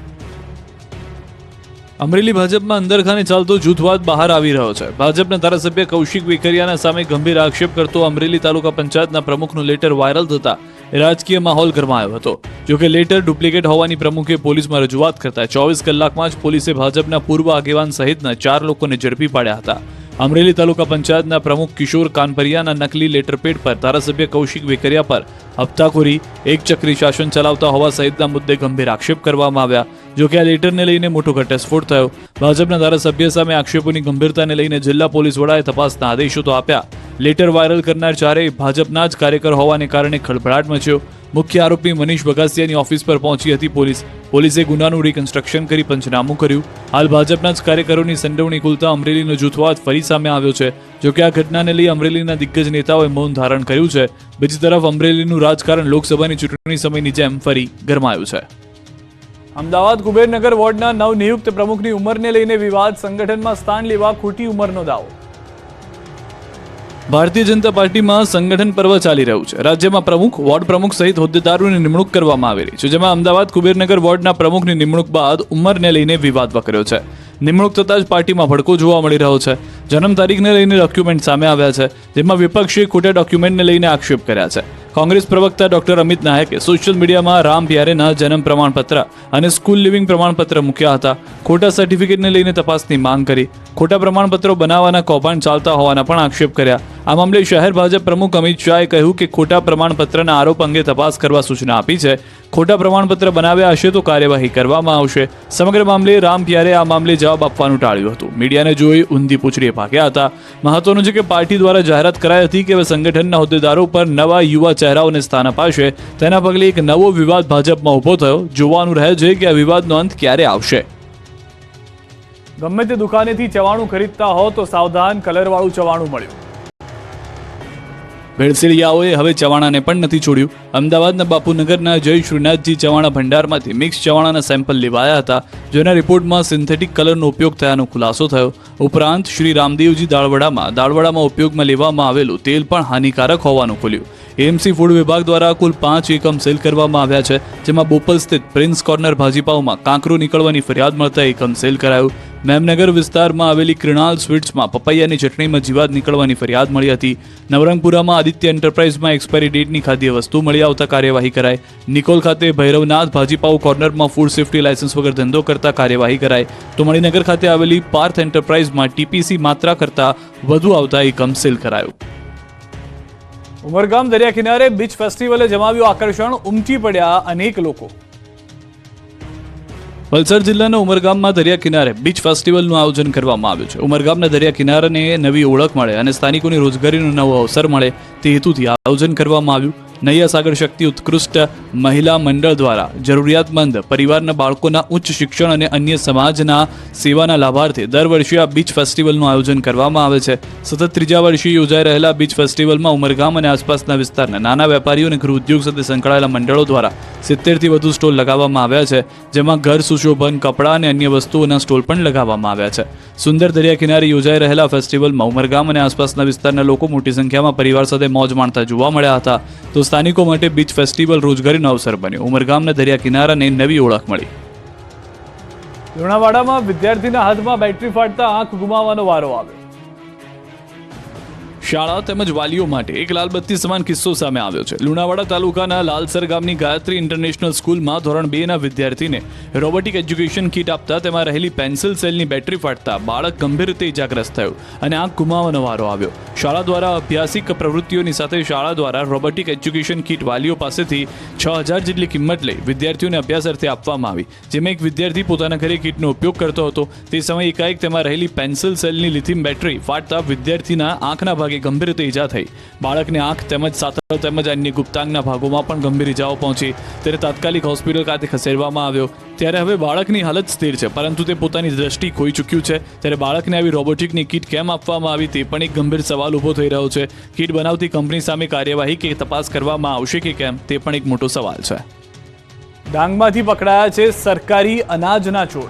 અમરેલી ભાજપમાં અંદરખાને ચાલતો જૂથવાદ બહાર આવી રહ્યો છે. ભાજપના ધારાસભ્ય કૌશિક વેકરિયાના સામે ગંભીર આક્ષેપ કરતો અમરેલી તાલુકા પંચાયતના પ્રમુખનું લેટર વાયરલ થતા રાજકીય માહોલ ગરમાયો હતો. જોકે લેટર ડુપ્લિકેટ હોવાની પ્રમુખે પોલીસમાં રજૂઆત કરતા 24 કલાકમાં જ પોલીસે ભાજપના પૂર્વ આગેવાન સહિતના 4 લોકોને ઝડપી પાડ્યા હતા. અમરેલી તાલુકા પંચાયતના પ્રમુખ કિશોર કાનપરિયાના નકલી લેટરપેડ પર ધારાસભ્ય કૌશિક વેકરિયા પર હપ્તાખોરી, એકચક્રી શાસન ચલાવતા હોવા સહિતના મુદ્દે ગંભીર આક્ષેપ કરવામાં આવ્યા. જોકે આ લેટરને લઈને મોટો ઘટસ્ફોટ થયો. ભાજપના ધારાસભ્ય સામે આક્ષેપોની ગંભીરતાને લઈને જિલ્લા પોલીસ વડાએ તપાસના આદેશો તો આપ્યા. લેટર વાયરલ કરનાર ચારેય ભાજપના જ કાર્યકર હોવાને કારણે ખળભળાટ મચ્યો. મુખ્ય આરોપી મનીષ બગાસિયાની ઓફિસ પર પહોંચી હતી પોલીસે ગુનાનું રિકન્સ્ટ્રક્શન કરી પંચનામું કર્યું. હાલ ભાજપના જ કાર્યકરોની સંડોવણી ખુલતા અમરેલીનો જૂથવાદ ફરી સામે આવ્યો છે. જોકે આ ઘટનાને લઈ અમરેલીના દિગ્ગજ નેતાઓએ મૌન ધારણ કર્યું છે. બીજી તરફ અમરેલીનું રાજકારણ લોકસભાની ચૂંટણી સમયની જેમ ફરી ગરમાયું છે. અમદાવાદ કુબેરનગર વોર્ડના નવનિયુક્ત પ્રમુખની ઉંમરને લઈને વિવાદ, સંગઠનમાં સ્થાન લેવા ખોટી ઉંમરનો દાવો. ભારતીય જનતા પાર્ટીમાં સંગઠન પર્વ ચાલી રહ્યું છે. રાજ્યમાં પ્રમુખ, વોર્ડ પ્રમુખ સહિત હોદ્દેદારોની નિમણૂક કરવામાં આવી રહી છે. જેમાં અમદાવાદ કુબેરનગર વોર્ડના પ્રમુખની નિમણૂક બાદ ઉંમરને લઈને વિવાદ વકર્યો છે. નિમણૂક થતાં જ પાર્ટીમાં ભડકો જોવા મળી રહ્યો છે. જન્મ તારીખને લઈને ડોક્યુમેન્ટ સામે આવ્યા છે, જેમાં વિપક્ષે ખોટા ડોક્યુમેન્ટને લઈને આક્ષેપ કર્યા છે. કોંગ્રેસ પ્રવક્તા ડોક્ટર અમિત નાયકે સોશિયલ મીડિયામાં રામ પ્યારેના જન્મ પ્રમાણપત્ર અને સ્કૂલ લિવિંગ પ્રમાણપત્ર મૂક્યા હતા. ખોટા સર્ટિફિકેટને લઈને તપાસની માંગ કરી. ખોટા પ્રમાણપત્રો બનાવવાના કૌભાંડ ચાલતા હોવાના પણ આક્ષેપ કર્યા. આ મામલે શહેર ભાજપ પ્રમુખ અમિત શાહે કહ્યું કે ખોટા પ્રમાણપત્રના આરોપ અંગે તપાસ કરવા સૂચના આપી છે. ખોટા પ્રમાણપત્ર બનાવ્યા હશે તો કાર્યવાહી કરવામાં આવશે. સમગ્ર મામલે રામ પ્યારે આ મામલે જવાબ આપવાનું ટાળ્યું હતું. મીડિયાને જોઈ ઊંધી પૂછડીએ ભાગ્યા હતા. મહત્વનું છે કે પાર્ટી દ્વારા જાહેરાત કરાઈ હતી કે હવે સંગઠનના હોદ્દેદારો પર નવા યુવા ચહેરાઓને સ્થાન અપાશે. તેના પગલે એક નવો વિવાદ ભાજપમાં ઊભો થયો. જોવાનું રહે છે કે આ વિવાદનો અંત ક્યારે આવશે. ગમે તે દુકાનેથી ચવાણું ખરીદતા હો તો સાવધાન, કલરવાળું ચવાણું મળ્યું. ભેળસેળિયાઓએ હવે ચવાણાને પણ નથી છોડ્યું. અમદાવાદના બાપુનગરના જય શ્રીનાથજી ચવાણા ભંડારમાંથી મિક્સ ચવાણાના સેમ્પલ લેવાયા હતા, જેના રિપોર્ટમાં સિન્થેટિક કલરનો ઉપયોગ થયાનો ખુલાસો થયો. ઉપરાંત શ્રી રામદેવજી દાળવડામાં ઉપયોગમાં લેવામાં આવેલું તેલ પણ હાનિકારક હોવાનું ખુલ્યું. એએમસી ફૂડ વિભાગ દ્વારા કુલ 5 એકમ સીલ કરવામાં આવ્યા છે, જેમાં બોપલ સ્થિત પ્રિન્સ કોર્નર ભાજીપાઉમાં કાંકરો નીકળવાની ફરિયાદ મળતા એકમ સીલ કરાયું. મેમનગર વિસ્તારમાં આવેલી કૃણાલ સ્વીટ્સમાં પપૈયાની ચટણીમાં જીવાત નીકળવાની ફરિયાદ મળી હતી. નવરંગપુરામાં આદિત્ય એન્ટરપ્રાઇઝમાં એક્સપાયરી ડેટની ખાદ્ય વસ્તુ મળી આવતા કાર્યવાહી કરાઈ. નિકોલ ખાતે ભૈરવનાથ ભાજીપાઉ કોર્નરમાં ફૂડ સેફ્ટી લાયસન્સ વગર ધંધો કરતા કાર્યવાહી કરાઈ. તો મણિનગર ખાતે આવેલી પાર્થ એન્ટરપ્રાઇઝમાં ટીપીસી માત્રા કરતા વધુ આવતા એકમ સીલ કરાયું. ઉમરગામ દરિયા કિનારે બીચ ફેસ્ટિવલે જમાવ્યું આકર્ષણ, ઉમટી પડ્યા અનેક લોકો. વલસાડ જિલ્લાના ઉમરગામમાં દરિયા કિનારે બીચ ફેસ્ટિવલનું આયોજન કરવામાં આવ્યું છે. ઉમરગામના દરિયા કિનારાને નવી ઓળખ મળે અને સ્થાનિકોની રોજગારીનો નવો અવસર મળે તે હેતુથી આયોજન કરવામાં આવ્યું. નૈયા સાગર શક્તિ ઉત્કૃષ્ટ મહિલા મંડળ દ્વારા જરૂરિયાતમંદ પરિવારના બાળકોના ઉચ્ચ શિક્ષણ અને અન્ય સમાજના સેવાના લાભાર્થે દર વર્ષે આ બીચ ફેસ્ટિવલનું આયોજન કરવામાં આવે છે. સતત 3જા વર્ષે યોજાઈ રહેલા બીચ ફેસ્ટિવલમાં ઉમરગામ અને આસપાસના વિસ્તારના નાના વેપારીઓ અને ગૃહ ઉદ્યોગ સાથે સંકળાયેલા મંડળો દ્વારા 70થી વધુ સ્ટોલ લગાવવામાં આવ્યા છે, જેમાં ઘર સુશોભન, કપડાં અને અન્ય વસ્તુઓના સ્ટોલ પણ લગાવવામાં આવ્યા છે. સુંદર દરિયા કિનારે યોજાઈ રહેલા ફેસ્ટિવલમાં ઉમરગામ અને આસપાસના વિસ્તારના લોકો મોટી સંખ્યામાં પરિવાર સાથે મોજ માણતા જોવા મળ્યા હતા. તો સ્થાનિકો માટે બીચ ફેસ્ટિવલ રોજગારીનો અવસર બન્યો. ઉમરગામના દરિયા કિનારાને નવી ઓળખ મળી. લુણાવાડામાં વિદ્યાર્થીના હાથમાં બેટરી ફાટતા આંખ ગુમાવવાનો વારો આવ્યો. શાળા તેમજ વાલીઓ માટે એક લાલબત્તી સમાન કિસ્સો સામે આવ્યો છે. લુણાવાડા તાલુકાના લાલસર ગામની ગાયત્રી ઇન્ટરનેશનલ સ્કૂલમાં ધોરણ 2ના વિદ્યાર્થીને રોબોટિક એજ્યુકેશન કીટ આપતા તેમાં રહેલી પેન્સિલ સેલની બેટરી ફાટતા બાળક ગંભીર રીતે ઇજાગ્રસ્ત થયું અને આંખ ગુમાવવાનો વારો આવ્યો. શાળા દ્વારા અભ્યાસિક પ્રવૃત્તિઓની સાથે શાળા દ્વારા રોબોટિક એજ્યુકેશન કીટ વાલીઓ પાસેથી 6000 જેટલી કિંમત લઈ વિદ્યાર્થીઓને અભ્યાસ અર્થે આપવામાં આવી. જેમાં એક વિદ્યાર્થી પોતાના ઘરે કીટનો ઉપયોગ કરતો હતો. તે સમયે એકાએક તેમાં રહેલી પેન્સિલ સેલની લિથિયમ બેટરી ફાટતા વિદ્યાર્થીના આંખના ભાગે ગંભીર રીતે ઈજા થઈ. બાળકને આંખ તેમજ સાથળ તેમજ અન્ય ગુપ્તાંગના ભાગોમાં પણ ગંભીર ઈજાઓ પહોંચી. તેને તાત્કાલિક હોસ્પિટલ ખાતે ખસેડવામાં આવ્યો. ત્યારે હવે બાળકની હાલત સ્થિર છે, પરંતુ તે પોતાની દ્રષ્ટિ ખોઈ ચૂક્યું છે. ત્યારે બાળકને આવી રોબોટિકની કીટ કેમ આપવામાં આવી તે પણ એક ગંભીર સવાલ ઊભો થઈ રહ્યો છે. કીટ બનાવતી કંપની સામે કાર્યવાહી કે તપાસ કરવામાં આવશે કે કેમ તે પણ એક મોટો સવાલ છે. ડાંગમાંથી પકડાયા છે સરકારી અનાજના ચોર.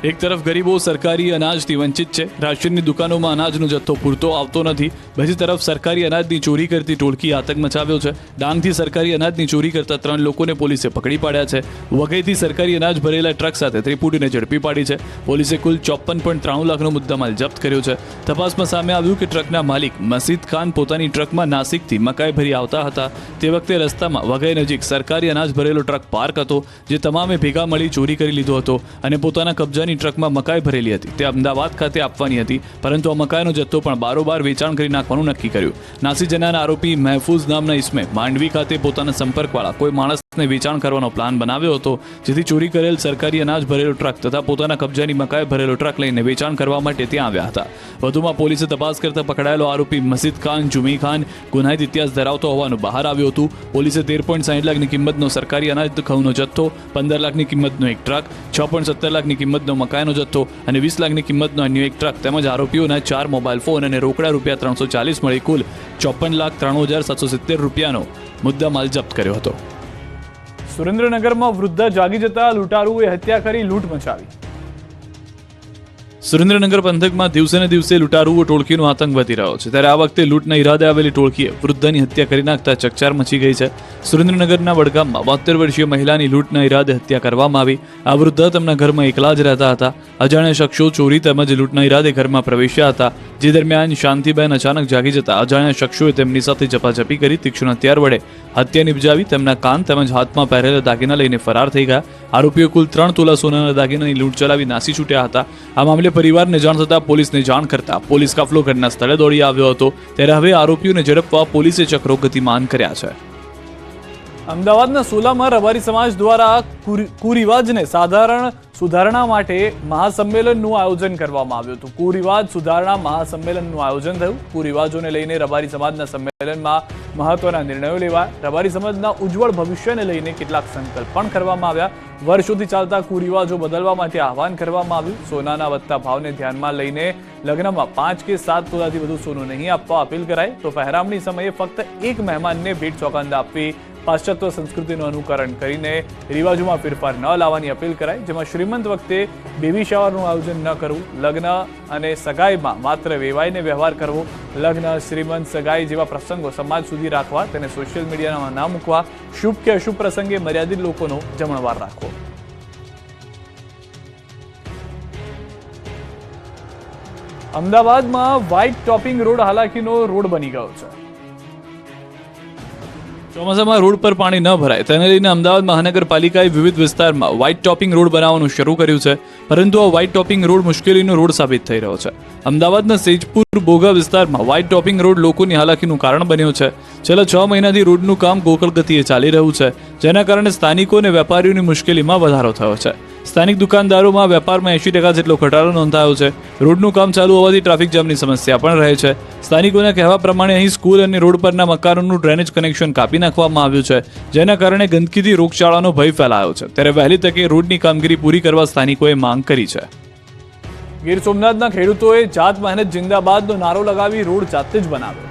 એક તરફ ગરીબો સરકારી અનાજથી વંચિત છે. રાશનની દુકાનોમાં અનાજનો જથ્થો પૂરતો આવતો નથી. બીજી તરફ સરકારી અનાજની ચોરી કરતી ટોળકી આતંક મચાવ્યો છે. ડાંગથી સરકારી અનાજની ચોરી કરતા 3 લોકોને પોલીસે પકડી પાડ્યા છે. વઘઈથી સરકારી અનાજ ભરેલા ટ્રક સાથે ત્રિપુટીને ઝડપી પાડી છે. પોલીસે કુલ 54.93 લાખનો મુદ્દામાલ જપ્ત કર્યો છે. તપાસમાં સામે આવ્યું કે ટ્રકના માલિક મસીદ ખાન પોતાની ટ્રકમાં નાસિકથી મકાઈ ભરી આવતા હતા. તે વખતે રસ્તામાં વઘઈ નજીક સરકારી અનાજ ભરેલો ટ્રક પાર્ક હતો, જે તમામે ભેગા મળી ચોરી કરી લીધો હતો અને પોતાના કબજાની મહિલાની ટ્રકમાં મકાઈ ભરેલી હતી તે અમદાવાદ ખાતે આપવાની હતી, પરંતુ આ મકાઈનો જથ્થો પણ બારોબાર વેચાણ કરી નાખવાનું નક્કી કર્યું. નાસી જનાર આરોપી મહેફૂઝ નામના ઇસમે માંડવી ખાતે પોતાના સંપર્કવાળા કોઈ માણસને વેચાણ કરવાનો પ્લાન બનાવ્યો હતો, જેથી ચોરી કરેલ સરકારી અનાજ ભરેલો ટ્રક તથા પોતાના કબજાની મકાઈ ભરેલો ટ્રક લઈને વેચાણ કરવા માટે ત્યાં આવ્યા હતા. વધુમાં પોલીસે તપાસ કરતા પકડાયેલો આરોપી મસીદ ખાન જુમી ખાન ગુનાહિત ઇતિહાસ ધરાવતો હોવાનું બહાર આવ્યું હતું. પોલીસે 13.60 લાખની કિંમતનો સરકારી અનાજ ઘઉંનો જથ્થો, 15 લાખની કિંમતનો એક ટ્રક, 6.70 લાખની કિંમતનો મકાઈનો જથ્થો અને 20 લાખની કિંમતનો અન્ય એક ટ્રક તેમજ આરોપીઓના 4 મોબાઈલ ફોન અને રોકડા રૂપિયા 340 મળી કુલ 54,93,770 રૂપિયાનો મુદ્દામાલ જપ્ત કર્યો હતો. સુરેન્દ્રનગરમાં વૃદ્ધ જાગી જતા લૂંટારુએ હત્યા કરી લૂંટ મચાવી. સુરેન્દ્રનગર પંથકમાં દિવસે ને દિવસે લૂંટારુઓ ટોળકીનો આતંક વધી રહ્યો છે, ત્યારે આ વખતે લૂંટના ઈરાદે આવેલી ટોળકીએ વૃદ્ધની હત્યા કરી નાખતા ચકચાર મચી ગઈ છે. સુરેન્દ્રનગરના વડગામમાં 72 વર્ષીય મહિલાની લૂંટના ઈરાદે હત્યા કરવામાં આવી. આ વૃદ્ધ તેમના ઘરમાં એકલા જ રહેતા હતા. અજાણ્યા શખ્સો ચોરી તેમજ લૂંટના ઈરાદે ઘરમાં પ્રવેશ્યા હતા, જે દરમિયાન શાંતિબેન અચાનક જાગી જતા અજાણ્યા શખ્સોએ તેમની સાથે ઝપાઝપી કરી તીક્ષ્ણ હથિયાર વડે હત્યા નિપજાવી તેમના કાન તેમજ હાથમાં પહેરેલા દાગીના લઈને ફરાર થઈ ગયા. આરોપીઓ કુલ 3 તોલા સોનાના દાગીનાની લૂંટ ચલાવી નાસી છૂટ્યા હતા. આ મામલે પરિવારને જાણ થતાં પોલીસને જાણ કરતા પોલીસ કાફલો ઘટના સ્થળે દોડી આવ્યો હતો. ત્યારે હવે આરોપીઓને ઝડપવા પોલીસે ચક્રો ગતિમાન કર્યા છે. અમદાવાદના સોલામાં રબારી સમાજ દ્વારા કુરિવાજને સાધારણ સુધારણા માટે મહાસંમેલનનું આયોજન કરવામાં આવ્યું હતું. કુરિવાજ સુધારણા મહાસંમેલનનું આયોજન થયું. કુરિવાજોને લઈને રબારી સમાજના સંમેલનમાં મહત્વના નિર્ણયો લેવાયા. રબારી સમાજના ઉજ્જવળ ભવિષ્યને લઈને કેટલાક સંકલ્પ પણ કરવામાં આવ્યા. વર્ષોથી ચાલતા કુરિવાજો બદલવા માટે આહવાન કરવામાં આવ્યું. સોનાના વધતા ભાવને ધ્યાનમાં લઈને લગ્નમાં 5 કે 7 તોલાથી વધુ સોનું નહીં આપવા અપીલ કરાઈ. તો પહેરામણી સમયે ફક્ત એક મહેમાનને ભેટ સોગંદ આપવી, પાશ્ચાત્ય સંસ્કૃતિનું અનુકરણ કરીને રિવાજોમાં ફેરફાર ન લાવવાની અપીલ કરાઈ. જેમાં શ્રીમંત વખતે બેબી શાવરનું આયોજન ન કરવું, લગ્ન અને સગાઈમાં માત્ર વેવાઈને વ્યવહાર કરવો, લગ્ન, શ્રીમંત, સગાઈ જેવા પ્રસંગો સમાજ સુધી રાખવા, તેને સોશિયલ મીડિયામાં ના મૂકવા, શુભ કે અશુભ પ્રસંગે મર્યાદિત લોકોનો જમણવાર રાખવો. અમદાવાદમાં વ્હાઇટ ટોપિંગ રોડ હાલાકીનો રોડ બની ગયો છે. ચોમાસામાં રોડ પર પાણી ન ભરાય તેને લઈને અમદાવાદ મહાનગરપાલિકાએ વિવિધ વિસ્તારમાં વ્હાઇટ ટોપિંગ રોડ બનાવવાનું શરૂ કર્યું છે, પરંતુ આ વ્હાઇટ ટોપિંગ રોડ મુશ્કેલીનો રોડ સાબિત થઈ રહ્યો છે. અમદાવાદના સેજપુર બોગા વિસ્તારમાં વ્હાઇટ ટોપિંગ રોડ લોકોની હાલાકીનું કારણ બન્યો છે. છેલ્લા 6 મહિનાથી રોડનું કામ ગોકળ ગતિએ ચાલી રહ્યું છે, જેના કારણે સ્થાનિકો અને વેપારીઓની મુશ્કેલીમાં વધારો થયો છે. સ્થાનિક દુકાનદારોમાં વેપારમાં 80% જેટલો ઘટાડો નોંધાયો છે. રોડનું કામ ચાલુ હોવાથી ટ્રાફિક જામની સમસ્યા પણ રહે છે. સ્થાનિકોના કહેવા પ્રમાણે અહીં સ્કૂલ અને રોડ પરના મકાનોનું ડ્રેનેજ કનેક્શન કાપી નાખવામાં આવ્યું છે, જેના કારણે ગંદકીથી રોગચાળાનો ભય ફેલાયો છે. ત્યારે વહેલી તકે રોડની કામગીરી પૂરી કરવા સ્થાનિકોએ માંગ કરી છે. ગીર સોમનાથના ખેડૂતોએ જાત મહેનત જિંદાબાદનો નારો લગાવી રોડ જાતે જ બનાવ્યો.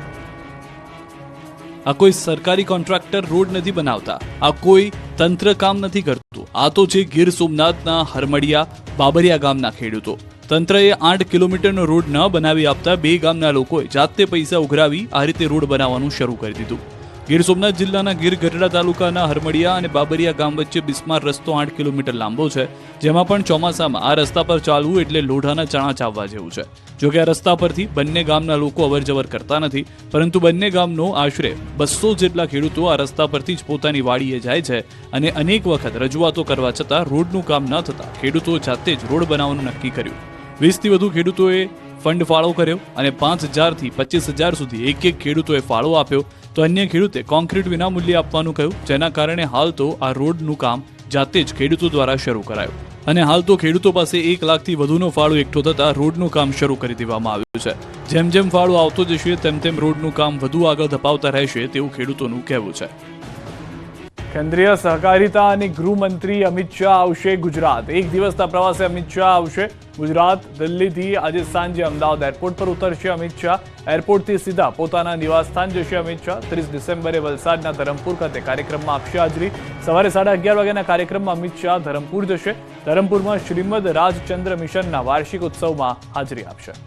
આ કોઈ સરકારી કોન્ટ્રાક્ટર રોડ નથી બનાવતા, આ કોઈ તંત્ર કામ નથી કરતું. આ તો છે ગીર સોમનાથના હરમડિયા બાબરિયા ગામના ખેડૂતો. તંત્રએ 8 કિલોમીટરનો રોડ ન બનાવી આપતા 2 ગામના લોકોએ જાતે પૈસા ઉઘરાવી આ રીતે રોડ બનાવવાનું શરૂ કરી દીધું. ગીર સોમનાથ જિલ્લાના ગીર ગઢડા તાલુકાના હરમડિયા અને બાબરિયા ગામ વચ્ચે બિસ્માર રસ્તો 8 કિલોમીટર લાંબો છે, જેમાં પણ ચોમાસામાં આ રસ્તા પર ચાલવું એટલે લોઢાના ચણા ચાવવા જેવું છે. જોકે આ રસ્તા પરથી બંને ગામના લોકો અવરજવર કરતા નથી, પરંતુ બંને ગામનો આશરે 200 જેટલા ખેડૂતો આ રસ્તા પરથી જ પોતાની વાડીએ જાય છે અને અનેક વખત રજૂઆતો કરવા છતાં રોડનું કામ ન થતાં ખેડૂતો જાતે જ રોડ બનાવવાનું નક્કી કર્યું. 20થી વધુ ખેડૂતોએ ફંડ ફાળો કર્યો અને 5,000થી 25,000 સુધી એક ખેડૂતોએ ફાળો આપ્યો, તો અન્ય ખેડૂતે કોન્ક્રીટ વિનામૂલ્યે આપવાનું કહ્યું, જેના કારણે હાલ તો આ રોડનું કામ જાતે જ ખેડૂતો દ્વારા શરૂ કરાયું. અને હાલ તો ખેડૂતો પાસે 1 લાખથી વધુનો ફાળો એકઠો થતાં રોડનું કામ શરૂ કરી દેવામાં આવ્યું છે. જેમ જેમ ફાળો આવતો જશે તેમ રોડનું કામ વધુ આગળ ધપાવતા રહેશે તેવું ખેડૂતોનું કહેવું છે. કેન્દ્રીય સહકારિતા અને ગૃહમંત્રી અમિત શાહ આવશે ગુજરાત. 1 દિવસના પ્રવાસે અમિત શાહ આવશે ગુજરાત. દિલ્હીથી આજે સાંજે અમદાવાદ એરપોર્ટ પર ઉતરશે અમિત શાહ. એરપોર્ટથી સીધા પોતાના નિવાસસ્થાન જશે અમિત શાહ. 30 ડિસેમ્બરે વલસાડના ધરમપુર ખાતે કાર્યક્રમમાં આપશે હાજરી. સવારે 11:30 વાગ્યાના કાર્યક્રમમાં અમિત શાહ ધરમપુર જશે. ધરમપુરમાં શ્રીમદ રાજચંદ્ર મિશનના વાર્ષિક ઉત્સવમાં હાજરી આપશે.